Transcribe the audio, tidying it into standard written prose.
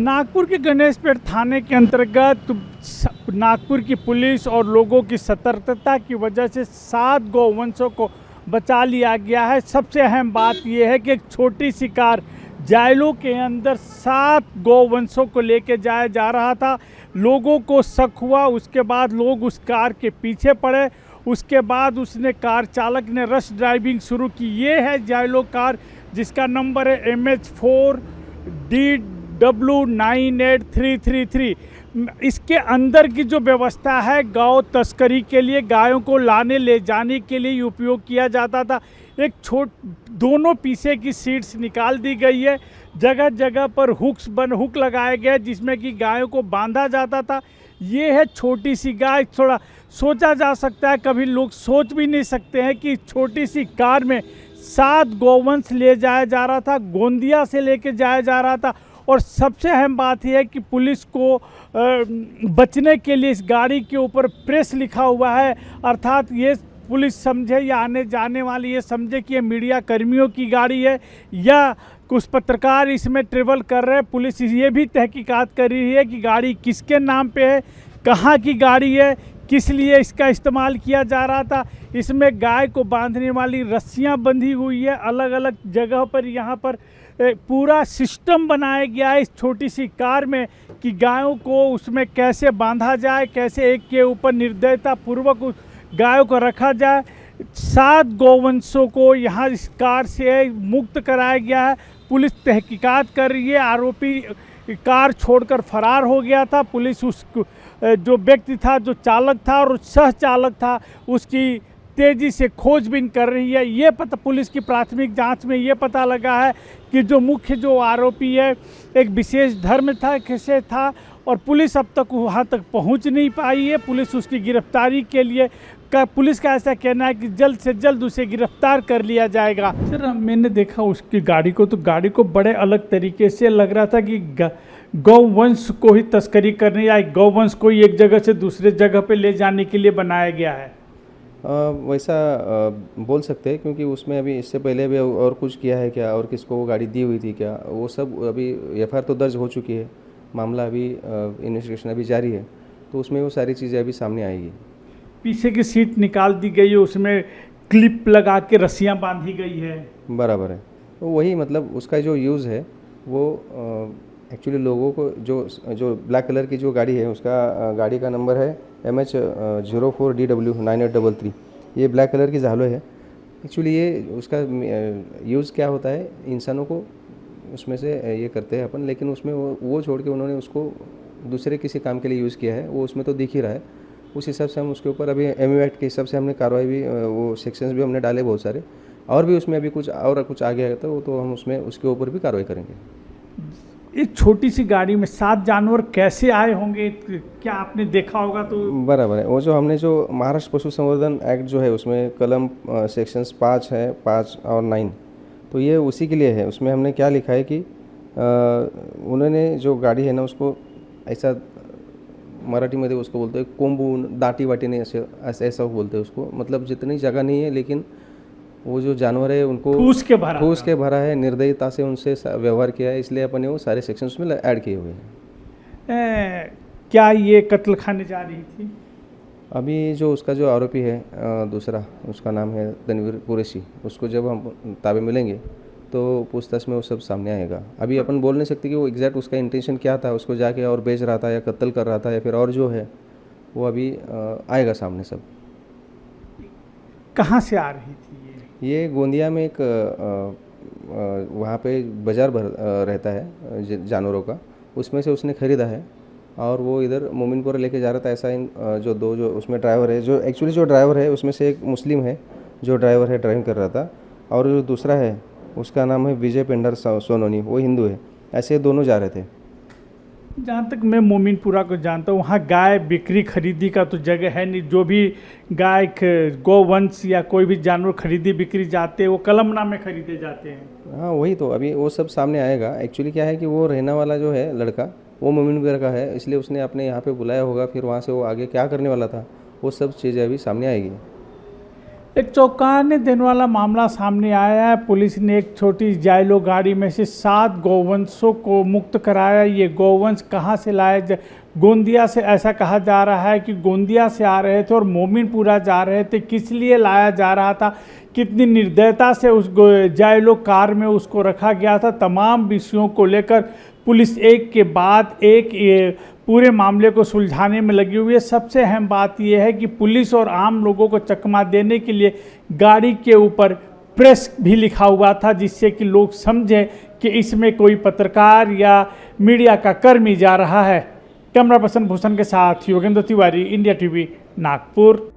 नागपुर के गणेशपेट थाने के अंतर्गत नागपुर की पुलिस और लोगों की सतर्कता की वजह से 7 गौवंशों को बचा लिया गया है। सबसे अहम बात यह है कि एक छोटी सी कार जायलों के अंदर 7 गौवंशों को लेकर जाया जा रहा था। लोगों को शक हुआ, उसके बाद लोग उस कार के पीछे पड़े। उसके बाद उसने कार चालक ने रश ड्राइविंग शुरू की। ये है जायलो कार जिसका नंबर है MH4DW98333। इसके अंदर की जो व्यवस्था है गौ तस्करी के लिए, गायों को लाने ले जाने के लिए उपयोग किया जाता था। एक दोनों पीछे की सीट्स निकाल दी गई है। जगह जगह पर हुक लगाए गए जिसमें कि गायों को बांधा जाता था। ये है छोटी सी गाय। थोड़ा सोचा जा सकता है, कभी लोग सोच भी नहीं सकते हैं कि छोटी सी कार में 7 गौवंश ले जाया जा रहा था, गोंदिया से लेके जाया जा रहा था। और सबसे अहम बात यह है कि पुलिस को बचने के लिए इस गाड़ी के ऊपर प्रेस लिखा हुआ है, अर्थात ये पुलिस समझे या आने जाने वाली ये समझे कि ये मीडिया कर्मियों की गाड़ी है या कुछ पत्रकार इसमें ट्रेवल कर रहे हैं। पुलिस ये भी तहकीकात कर रही है कि गाड़ी किसके नाम पे है, कहाँ की गाड़ी है, किस लिए इसका इस्तेमाल किया जा रहा था। इसमें गाय को बांधने वाली रस्सियाँ बंधी हुई है अलग अलग जगह पर। यहाँ पर पूरा सिस्टम बनाया गया है इस छोटी सी कार में कि गायों को उसमें कैसे बांधा जाए, कैसे एक के ऊपर निर्दयता पूर्वक गायों को रखा जाए। 7 गौवंशों को यहाँ इस कार से मुक्त कराया गया है। पुलिस तहकीकात कर रही है। आरोपी कार छोड़कर फरार हो गया था। पुलिस उस जो व्यक्ति था, जो चालक था और सह चालक था, उसकी तेज़ी से खोजबीन कर रही है। ये पुलिस की प्राथमिक जांच में ये पता लगा है कि जो मुख्य जो आरोपी है एक विशेष धर्म था कैसे था और पुलिस अब तक वहाँ तक पहुँच नहीं पाई है। पुलिस उसकी गिरफ्तारी के लिए पुलिस का ऐसा कहना है कि जल्द से जल्द उसे गिरफ्तार कर लिया जाएगा। सर, मैंने देखा उसकी गाड़ी को, तो गाड़ी को बड़े अलग तरीके से लग रहा था कि गौवंश को ही तस्करी करने या गौवंश को ही एक जगह से दूसरे जगह पे ले जाने के लिए बनाया गया है। वैसा बोल सकते हैं, क्योंकि उसमें अभी इससे पहले भी और कुछ किया है क्या, और किसको वो गाड़ी दी हुई थी क्या, वो सब अभी FIR तो दर्ज हो चुकी है। मामला अभी इन्वेस्टिगेशन अभी जारी है, तो उसमें वो सारी चीज़ें अभी सामने आएगी। पीछे की सीट निकाल दी गई है, उसमें क्लिप लगा के रस्सियाँ बांधी गई है। बराबर है, तो वही मतलब उसका जो यूज़ है वो एक्चुअली लोगों को जो ब्लैक कलर की जो गाड़ी है उसका गाड़ी का नंबर है MH04DW9833। ये ब्लैक कलर की जालो है। एक्चुअली ये उसका यूज़ क्या होता है, इंसानों को उसमें से ये करते हैं अपन, लेकिन उसमें वो छोड़ के उन्होंने उसको दूसरे किसी काम के लिए यूज़ किया है, वो उसमें तो दिख ही रहा है। उस हिसाब से हम उसके ऊपर अभी MU एक्ट के हिसाब से हमने कार्रवाई भी, वो सेक्शंस भी हमने डाले बहुत सारे, और भी उसमें अभी कुछ आ गया तो वो तो हम उसमें उसके ऊपर भी कार्रवाई करेंगे। इस छोटी सी गाड़ी में 7 जानवर कैसे आए होंगे, क्या आपने देखा होगा? तो बराबर है, वो जो हमने जो महाराष्ट्र पशु संवर्धन एक्ट जो है उसमें कलम सेक्शंस 5 है, 5 और 9, तो ये उसी के लिए है। उसमें हमने क्या लिखा है कि उन्होंने जो गाड़ी है ना उसको ऐसा मराठीमध्ये उसको बोलते हैं कोंबून दाटी वाटीने, ऐसा बोलते हैं उसको, मतलब जितनी जगह नहीं है लेकिन वो जो जानवर है उनको ठूस के भरा है, निर्दयता से उनसे व्यवहार किया है, इसलिए अपन वो सारे सेक्शन उसमें ऐड किए हुए हैं। क्या ये कत्ल खाने जा रही थी? अभी जो उसका जो आरोपी है दूसरा, उसका नाम है तनवीर कुरैशी, उसको जब हम ताबे मिलेंगे तो पूछताछ में वो सब सामने आएगा। अभी अपन बोल नहीं सकते कि वो एग्जैक्ट उसका इंटेंशन क्या था, उसको जाके और बेच रहा था या कत्ल कर रहा था या फिर और जो है वो अभी आएगा सामने सब। कहाँ से आ रही थी ये गोंदिया में एक वहाँ पे बाज़ार रहता है जानवरों का, उसमें से उसने ख़रीदा है और वो इधर मोमिनपुर लेके जा रहा था। ऐसा जो उसमें ड्राइवर है, जो एक्चुअली जो ड्राइवर है उसमें से एक मुस्लिम है जो ड्राइवर है, ड्राइविंग कर रहा था, और जो दूसरा है उसका नाम है विजय पेंडर सोनोनी, वो हिंदू है। ऐसे दोनों जा रहे थे। जहाँ तक मैं मोमिनपुरा को जानता हूँ वहाँ गाय बिक्री खरीदी का तो जगह है नहीं। जो भी गाय गौवंश या कोई भी जानवर खरीदी बिक्री जाते हैं वो कलमना में खरीदे जाते हैं। हाँ वही तो, अभी वो सब सामने आएगा। एक्चुअली क्या है कि वो रहने वाला जो है लड़का वो मोमिनपुरा का है, इसलिए उसने अपने यहाँ पे बुलाया होगा, फिर वहाँ से वो आगे क्या करने वाला था वो सब चीज़ें अभी सामने आएगी। एक चौंकाने देने वाला मामला सामने आया है। पुलिस ने एक छोटी जायलो गाड़ी में से 7 गौवंशों को मुक्त कराया। ये गौवंश कहां से लाए? गोंदिया से। ऐसा कहा जा रहा है कि गोंदिया से आ रहे थे और मोमिनपुरा जा रहे थे। किस लिए लाया जा रहा था, कितनी निर्दयता से उस जायलो कार में उसको रखा गया था, तमाम विषयों को लेकर पुलिस एक के बाद एक पूरे मामले को सुलझाने में लगी हुई है। सबसे अहम बात यह है कि पुलिस और आम लोगों को चकमा देने के लिए गाड़ी के ऊपर प्रेस भी लिखा हुआ था, जिससे कि लोग समझें कि इसमें कोई पत्रकार या मीडिया का कर्मी जा रहा है। कैमरा पर्सन भूषण के साथ योगेंद्र तिवारी, इंडिया टीवी, नागपुर।